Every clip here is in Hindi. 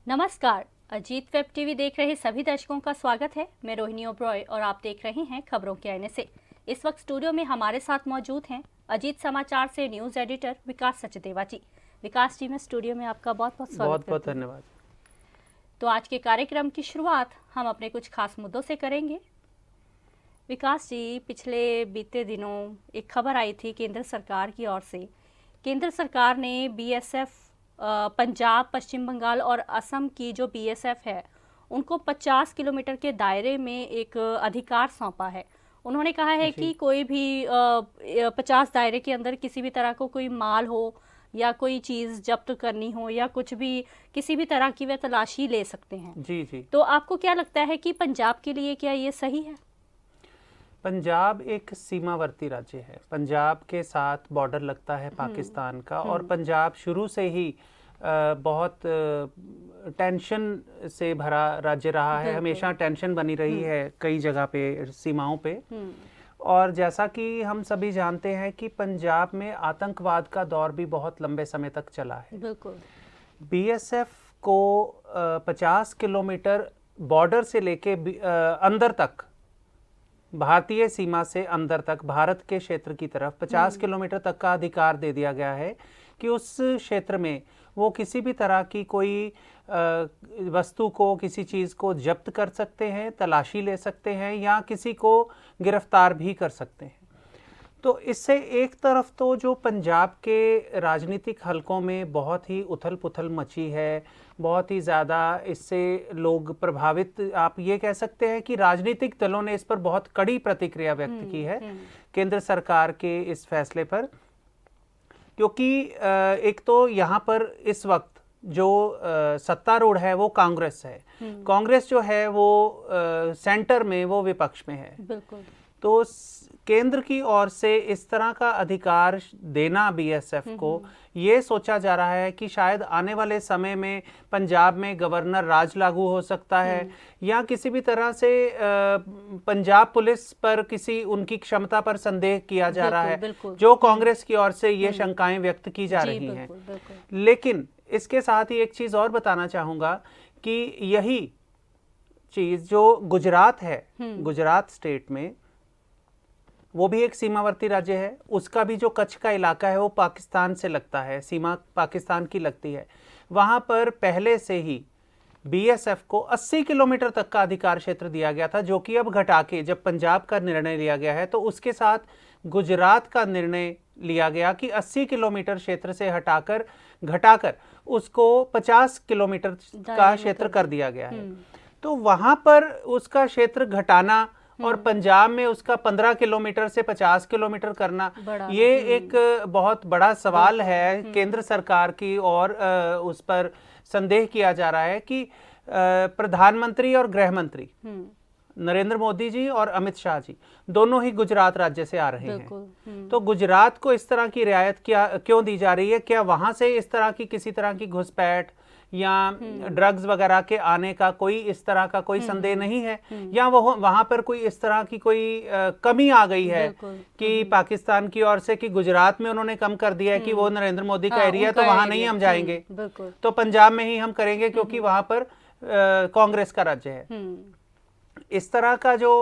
नमस्कार। अजीत वेब टीवी देख रहे सभी दर्शकों का स्वागत है। मैं रोहिणी ओब्रॉय और आप देख रहे हैं खबरों के आईने से। इस वक्त स्टूडियो में हमारे साथ मौजूद हैं अजीत समाचार से न्यूज एडिटर विकास सचदेवा जी। विकास जी, मैं स्टूडियो में आपका बहुत बहुत स्वागत करती हूं। धन्यवाद। तो आज के कार्यक्रम की शुरुआत हम अपने कुछ खास मुद्दों से करेंगे। विकास जी, पिछले बीते दिनों एक खबर आई थी केंद्र सरकार की ओर से। केंद्र सरकार ने बीएसएफ पंजाब, पश्चिम बंगाल और असम की जो बीएसएफ है उनको 50 किलोमीटर के दायरे में एक अधिकार सौंपा है। उन्होंने कहा है कि कोई भी 50 दायरे के अंदर किसी भी तरह को कोई माल हो या कोई चीज़ जब्त करनी हो या कुछ भी किसी भी तरह की वे तलाशी ले सकते हैं। जी जी। तो आपको क्या लगता है कि पंजाब के लिए क्या ये सही है? पंजाब एक सीमावर्ती राज्य है। पंजाब के साथ बॉर्डर लगता है पाकिस्तान का, और पंजाब शुरू से ही बहुत टेंशन से भरा राज्य रहा है। हमेशा टेंशन बनी रही है कई जगह पे, सीमाओं पे। और जैसा कि हम सभी जानते हैं कि पंजाब में आतंकवाद का दौर भी बहुत लंबे समय तक चला है। बिल्कुल। बीएसएफ को 50 किलोमीटर बॉर्डर से लेके अंदर तक, भारतीय सीमा से अंदर तक, भारत के क्षेत्र की तरफ 50 किलोमीटर तक का अधिकार दे दिया गया है कि उस क्षेत्र में वो किसी भी तरह की कोई वस्तु को, किसी चीज़ को जब्त कर सकते हैं, तलाशी ले सकते हैं या किसी को गिरफ्तार भी कर सकते हैं। तो इससे एक तरफ तो जो पंजाब के राजनीतिक हलकों में बहुत ही उथल पुथल मची है, बहुत ही ज़्यादा इससे लोग प्रभावित, आप ये कह सकते हैं कि राजनीतिक दलों ने इस पर बहुत कड़ी प्रतिक्रिया व्यक्त की है केंद्र सरकार के इस फैसले पर। क्योंकि एक तो यहाँ पर इस वक्त जो सत्तारूढ़ है वो कांग्रेस है। कांग्रेस जो है वो सेंटर में, वो विपक्ष में है। बिल्कुल। तो केंद्र की ओर से इस तरह का अधिकार देना बीएसएफ को, ये सोचा जा रहा है कि शायद आने वाले समय में पंजाब में गवर्नर राज लागू हो सकता है या किसी भी तरह से पंजाब पुलिस पर किसी उनकी क्षमता पर संदेह किया जा रहा है, जो कांग्रेस की ओर से ये शंकाएं व्यक्त की जा रही हैं। लेकिन इसके साथ ही एक चीज और बताना चाहूंगा कि यही चीज जो गुजरात है, गुजरात स्टेट में, वो भी एक सीमावर्ती राज्य है। उसका भी जो कच्छ का इलाका है वो पाकिस्तान से लगता है, सीमा पाकिस्तान की लगती है। वहां पर पहले से ही बीएसएफ को 80 किलोमीटर तक का अधिकार क्षेत्र दिया गया था, जो कि अब घटा के, जब पंजाब का निर्णय लिया गया है तो उसके साथ गुजरात का निर्णय लिया गया कि 80 किलोमीटर क्षेत्र से घटाकर उसको 50 किलोमीटर का क्षेत्र कर दिया गया है। तो वहां पर उसका क्षेत्र घटाना और पंजाब में उसका 15 किलोमीटर से 50 किलोमीटर करना, ये एक बहुत बड़ा सवाल है केंद्र सरकार की। और उस पर संदेह किया जा रहा है कि प्रधानमंत्री और गृह मंत्री नरेंद्र मोदी जी और अमित शाह जी दोनों ही गुजरात राज्य से आ रहे हैं। तो गुजरात को इस तरह की रियायत क्यों दी जा रही है? क्या वहां से इस तरह की किसी तरह की घुसपैठ या ड्रग्स वगैरह के आने का कोई इस तरह का कोई संदेह नहीं है, या वो वहां पर कोई इस तरह की कोई कमी आ गई है कि पाकिस्तान की ओर से कि गुजरात में उन्होंने कम कर दिया है कि वो नरेंद्र मोदी का एरिया, तो वहां नहीं हम जाएंगे, तो पंजाब में ही हम करेंगे क्योंकि वहां पर कांग्रेस का राज्य है। इस तरह का जो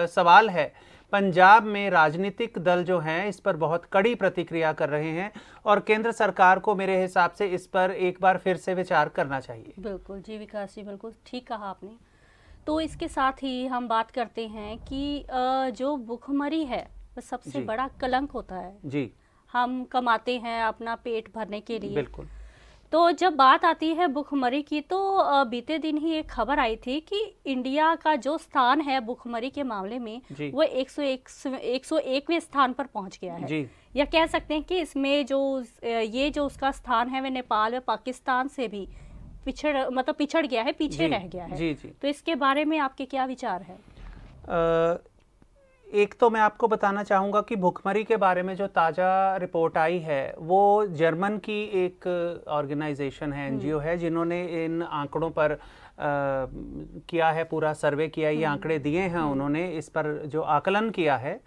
सवाल है, पंजाब में राजनीतिक दल जो हैं इस पर बहुत कड़ी प्रतिक्रिया कर रहे हैं और केंद्र सरकार को मेरे हिसाब से इस पर एक बार फिर से विचार करना चाहिए। बिल्कुल जी विकास जी, बिल्कुल ठीक कहा आपने। तो इसके साथ ही हम बात करते हैं कि जो भुखमरी है वो सबसे बड़ा कलंक होता है जी। हम कमाते हैं अपना पेट भरने के लिए। बिल्कुल। तो जब बात आती है भुखमरी की, तो बीते दिन ही एक खबर आई थी कि इंडिया का जो स्थान है भुखमरी के मामले में वो 101वें स्थान पर पहुंच गया है जी। या कह सकते हैं कि इसमें जो उसका स्थान है वह नेपाल व पाकिस्तान से भी पिछड़ गया है, पीछे रह गया है जी। तो इसके बारे में आपके क्या विचार है? एक तो मैं आपको बताना चाहूँगा कि भुखमरी के बारे में जो ताज़ा रिपोर्ट आई है वो जर्मन की एक ऑर्गेनाइजेशन है, एनजीओ है, जिन्होंने इन आंकड़ों पर किया है, पूरा सर्वे किया, ये आंकड़े दिए हैं उन्होंने, इस पर जो आकलन किया है।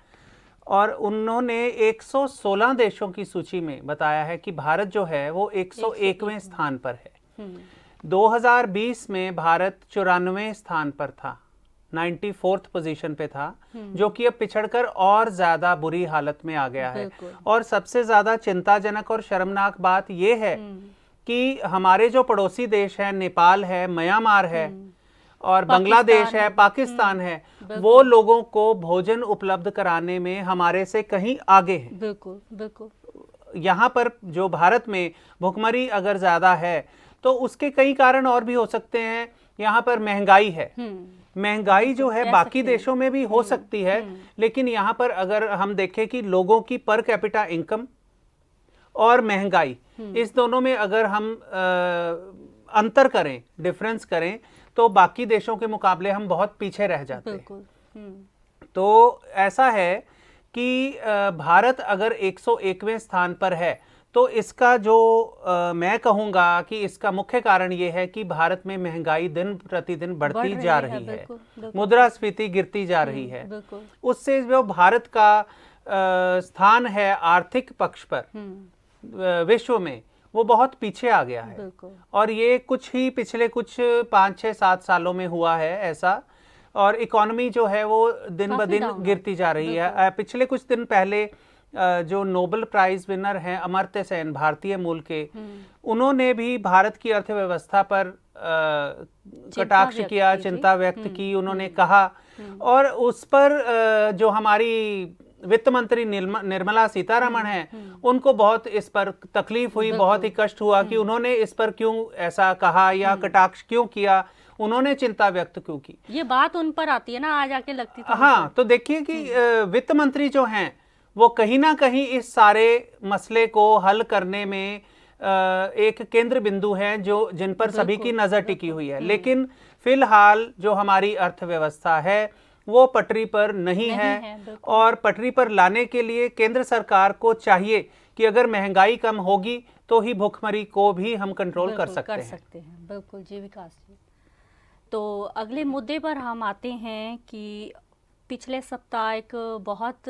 और उन्होंने 116 देशों की सूची में बताया है कि भारत जो है वो 101वें स्थान पर है। 2020 में भारत 94वें स्थान पर था, 94th पोजीशन पे था, जो कि अब पिछड़कर और ज्यादा बुरी हालत में आ गया है। और सबसे ज्यादा चिंताजनक और शर्मनाक बात यह है कि हमारे जो पड़ोसी देश है, नेपाल है, म्यांमार है और बांग्लादेश है, पाकिस्तान है, वो लोगों को भोजन उपलब्ध कराने में हमारे से कहीं आगे है। बिल्कुल बिल्कुल। यहाँ पर जो भारत में भुखमरी अगर ज्यादा है तो उसके कई कारण और भी हो सकते हैं। यहाँ पर महंगाई है, महंगाई जो है बाकी देशों में भी हो सकती है, लेकिन यहाँ पर अगर हम देखें कि लोगों की पर कैपिटा इनकम और महंगाई, इस दोनों में अगर हम अंतर करें, डिफरेंस करें, तो बाकी देशों के मुकाबले हम बहुत पीछे रह जाते हैं। तो ऐसा है कि भारत अगर 101वें स्थान पर है तो इसका जो मैं कहूंगा कि इसका मुख्य कारण यह है कि भारत में महंगाई दिन प्रतिदिन बढ़ती जा रही है, मुद्रास्फीति गिरती जा रही है। उससे जो भारत का स्थान है आर्थिक पक्ष पर विश्व में, वो बहुत पीछे आ गया है। और ये पिछले कुछ 5-6-7 सालों में हुआ है ऐसा। और इकोनॉमी जो है वो दिन ब दिन गिरती जा रही है। पिछले कुछ दिन पहले जो नोबेल प्राइज विनर हैं अमर्त्य सेन, भारतीय मूल के, उन्होंने भी भारत की अर्थव्यवस्था पर कटाक्ष किया, चिंता व्यक्त की। उन्होंने कहा, और उस पर जो हमारी वित्त मंत्री निर्मला सीतारमण हैं, उनको बहुत इस पर तकलीफ हुई, बहुत ही कष्ट हुआ कि उन्होंने इस पर क्यों ऐसा कहा या कटाक्ष क्यों किया, उन्होंने चिंता व्यक्त क्यों की। ये बात उन पर आती है ना, आज आके लगती है। हाँ, तो देखिए कि वित्त मंत्री जो हैं वो कहीं ना कहीं इस सारे मसले को हल करने में एक केंद्र बिंदु हैं जिन पर सभी की नजर टिकी हुई है। लेकिन फिलहाल जो हमारी अर्थव्यवस्था है वो पटरी पर नहीं है। और पटरी पर लाने के लिए केंद्र सरकार को चाहिए कि अगर महंगाई कम होगी तो ही भुखमरी को भी हम कंट्रोल कर सकते हैं। बिल्कुल जी विकास जी। तो अगले मुद्दे पर हम आते हैं कि पिछले सप्ताह एक बहुत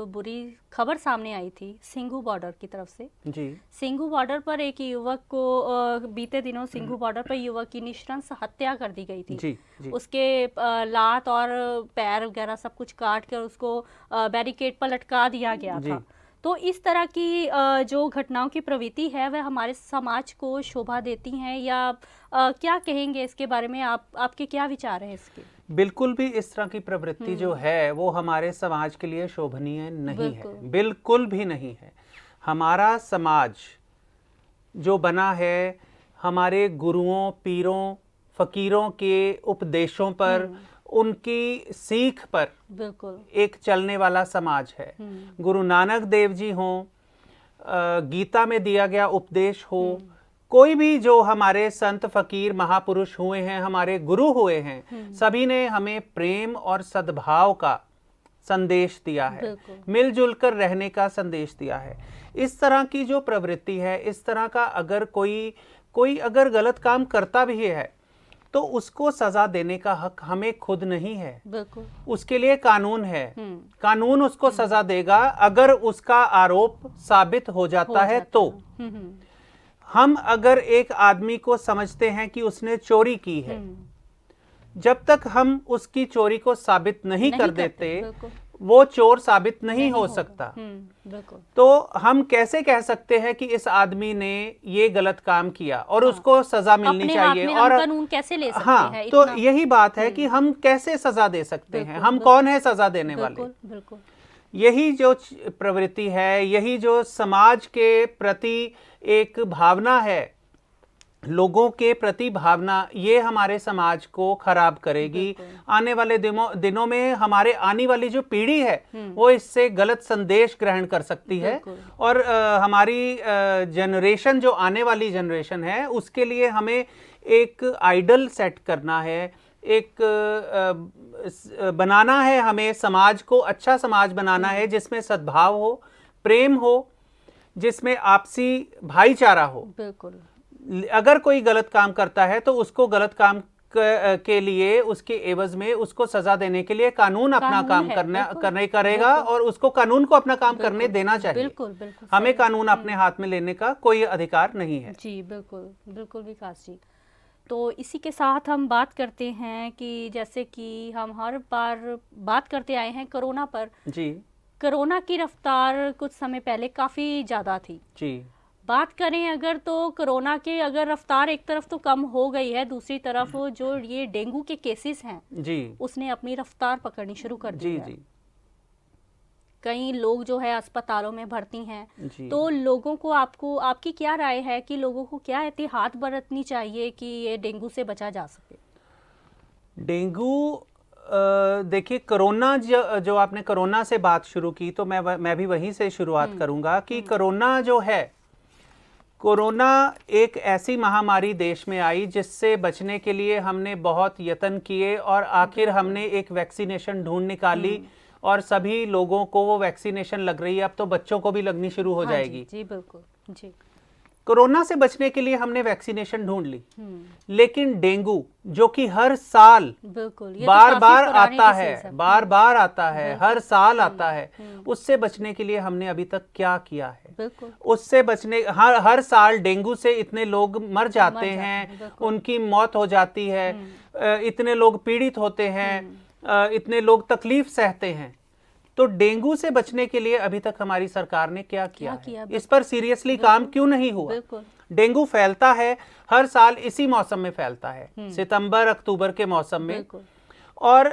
बुरी खबर सामने आई थी सिंघू बॉर्डर की तरफ से जी। सिंघू बॉर्डर पर एक युवक को बीते दिनों सिंघू बॉर्डर पर युवक की निशंस हत्या कर दी गई थी। जी। उसके लात और पैर वगैरह सब कुछ काट कर उसको बैरिकेड पर लटका दिया गया था। तो इस तरह की जो घटनाओं की प्रवृत्ति है वह हमारे समाज को शोभा देती हैं, या क्या कहेंगे इसके बारे में? आपके क्या विचार हैं इसके? बिल्कुल भी इस तरह की प्रवृत्ति जो है वो हमारे समाज के लिए शोभनीय नहीं है, बिल्कुल भी नहीं है। हमारा समाज जो बना है हमारे गुरुओं, पीरों, फकीरों के उपदेशों पर, उनकी सीख पर बिल्कुल एक चलने वाला समाज है। गुरु नानक देव जी हों, गीता में दिया गया उपदेश हो, कोई भी जो हमारे संत फकीर महापुरुष हुए हैं, हमारे गुरु हुए हैं, सभी ने हमें प्रेम और सद्भाव का संदेश दिया है, मिलजुल कर रहने का संदेश दिया है। इस तरह की जो प्रवृत्ति है, इस तरह का अगर कोई अगर गलत काम करता भी है तो उसको सजा देने का हक हमें खुद नहीं है। उसके लिए कानून है, कानून उसको सजा देगा अगर उसका आरोप साबित हो जाता है तो। हम अगर एक आदमी को समझते हैं कि उसने चोरी की है, जब तक हम उसकी चोरी को साबित नहीं कर देते वो चोर साबित नहीं हो सकता। तो हम कैसे कह सकते हैं कि इस आदमी ने ये गलत काम किया और उसको सजा मिलनी चाहिए? और कानून कैसे ले सकते हैं? तो यही बात है कि हम कैसे सजा दे सकते हैं, हम कौन है सजा देने वाले? यही जो प्रवृत्ति है, यही जो समाज के प्रति एक भावना है, लोगों के प्रति भावना, ये हमारे समाज को खराब करेगी। आने वाले दिनों में हमारे आने वाली जो पीढ़ी है वो इससे गलत संदेश ग्रहण कर सकती है। और हमारी जनरेशन, जो आने वाली जनरेशन है, उसके लिए हमें एक आइडल सेट करना है, एक बनाना है, हमें समाज को अच्छा समाज बनाना है जिसमें सद्भाव हो, प्रेम हो, जिसमें आपसी भाईचारा हो। अगर कोई गलत काम करता है तो उसको गलत काम के लिए, उसके एवज में उसको सजा देने के लिए कानून अपना काम करेगा और उसको कानून को अपना काम करने देना चाहिए। हमें कानून अपने हाथ में लेने का कोई अधिकार नहीं है। जी बिल्कुल बिल्कुल विकास जी। तो इसी के साथ हम बात करते हैं कि जैसे कि हम हर बार बात करते आए हैं कोरोना पर जी। कोरोना की रफ्तार कुछ समय पहले काफ़ी ज़्यादा थी जी। बात करें अगर तो कोरोना के अगर रफ्तार एक तरफ तो कम हो गई है, दूसरी तरफ जो ये डेंगू के केसेस हैं जी उसने अपनी रफ्तार पकड़नी शुरू कर दी है। जी। कई लोग जो है अस्पतालों में भर्ती हैं, जी। तो लोगों को आपकी क्या राय है कि लोगों को क्या एहतियात बरतनी चाहिए कि ये डेंगू से बचा जा सके? डेंगू देखिए, कोरोना जो आपने कोरोना से बात शुरू की तो मैं भी वहीं से शुरुआत करूंगा कि कोरोना जो है, कोरोना एक ऐसी महामारी देश में आई जिससे बचने के लिए हमने बहुत यत्न किए और आखिर हमने एक वैक्सीनेशन ढूंढ निकाली और सभी लोगों को वो वैक्सीनेशन लग रही है। अब तो बच्चों को भी लगनी शुरू हो जाएगी। जी बिल्कुल जी। कोरोना से बचने के लिए हमने वैक्सीनेशन ढूंढ ली, लेकिन डेंगू जो कि हर साल बार बार आता है, हर साल आता है, उससे बचने के लिए हमने अभी तक क्या किया है? उससे बचने हर साल डेंगू से इतने लोग मर जाते हैं, उनकी मौत हो जाती है, इतने लोग पीड़ित होते हैं, इतने लोग तकलीफ सहते हैं। तो डेंगू से बचने के लिए अभी तक हमारी सरकार ने क्या किया है? इस पर सीरियसली काम क्यों नहीं हुआ? डेंगू फैलता है हर साल, इसी मौसम में फैलता है, सितंबर अक्टूबर के मौसम में, और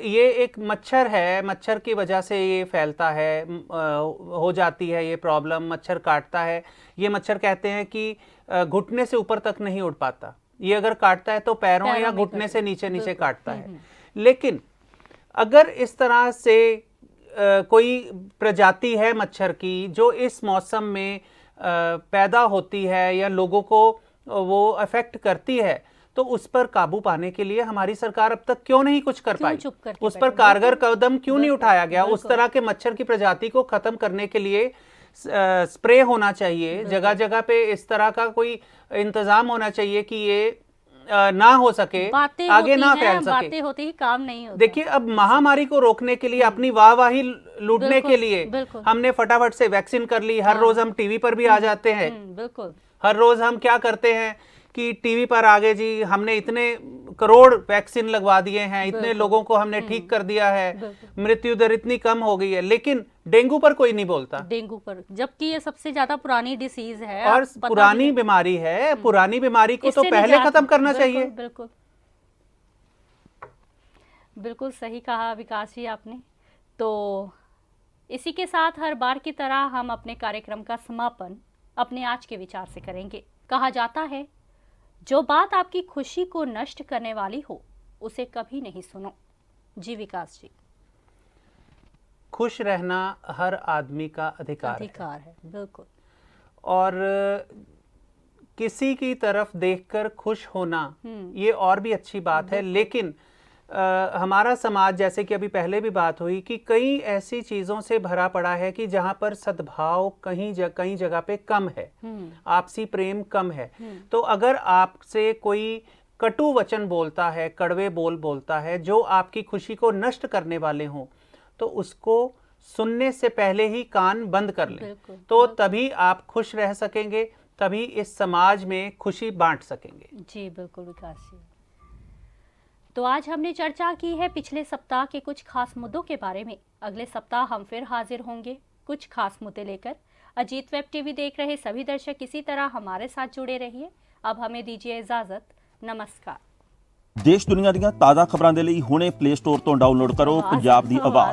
ये एक मच्छर है, मच्छर की वजह से ये फैलता है, हो जाती है ये प्रॉब्लम। मच्छर काटता है, ये मच्छर कहते हैं कि घुटने से ऊपर तक नहीं उड़ पाता, ये अगर काटता है तो पैरों या घुटने से नीचे नीचे काटता है। लेकिन अगर इस तरह से कोई प्रजाति है मच्छर की जो इस मौसम में पैदा होती है या लोगों को वो अफेक्ट करती है, तो उस पर काबू पाने के लिए हमारी सरकार अब तक क्यों नहीं कुछ कर पाई? उस पर कारगर कदम क्यों नहीं उठाया गया? उस तरह के मच्छर की प्रजाति को खत्म करने के लिए स्प्रे होना चाहिए, जगह जगह पे इस तरह का कोई इंतजाम होना चाहिए कि ये ना हो सके, आगे ना फैल सके। बातें होती ही काम नहीं होता। देखिए, अब महामारी को रोकने के लिए, अपनी वाहवाही लूटने के लिए हमने फटाफट से वैक्सीन कर ली। हर रोज हम टीवी पर भी आ जाते हैं, बिल्कुल। हर रोज हम क्या करते हैं कि टीवी पर आगे जी हमने इतने करोड़ वैक्सीन लगवा दिए हैं, इतने लोगों को हमने ठीक कर दिया है, मृत्यु दर इतनी कम हो गई है, लेकिन डेंगू पर कोई नहीं बोलता। डेंगू पर, जबकि ये सबसे ज्यादा पुरानी डिसीज है और पुरानी बीमारी है, पुरानी बीमारी को तो पहले खत्म करना चाहिए। बिल्कुल बिल्कुल सही कहा विकास जी आपने। तो इसी के साथ हर बार की तरह हम अपने कार्यक्रम का समापन अपने आज के विचार से करेंगे। कहा जाता है, जो बात आपकी खुशी को नष्ट करने वाली हो उसे कभी नहीं सुनो। जी विकास जी। खुश रहना हर आदमी का अधिकार है। बिल्कुल। और किसी की तरफ देखकर खुश होना ये और भी अच्छी बात है, लेकिन हमारा समाज, जैसे कि अभी पहले भी बात हुई, कि कई ऐसी चीज़ों से भरा पड़ा है कि जहाँ पर सद्भाव कई जगह पे कम है, आपसी प्रेम कम है। तो अगर आपसे कोई कटु वचन बोलता है, कड़वे बोल बोलता है जो आपकी खुशी को नष्ट करने वाले हों, तो उसको सुनने से पहले ही कान बंद कर लें। तो तभी आप खुश रह सकेंगे, तभी इस समाज में खुशी बांट सकेंगे। जी बिल्कुल विकास जी। तो आज हमने चर्चा की है पिछले सप्ताह के कुछ खास मुद्दों के बारे में। अगले सप्ताह हम फिर हाजिर होंगे कुछ खास मुद्दे लेकर। अजीत वेब टीवी देख रहे सभी दर्शक इसी तरह हमारे साथ जुड़े रहिए। अब हमें दीजिए इजाजत। नमस्कार। देश दुनिया ਦੀਆਂ ਤਾਜ਼ਾ ਖਬਰਾਂ ਦੇ ਲਈ ਹੁਣੇ ਪਲੇ ਸਟੋਰ ਤੋਂ ਡਾਊਨਲੋਡ ਕਰੋ ਪੰਜਾਬ ਦੀ ਆਵਾਜ਼।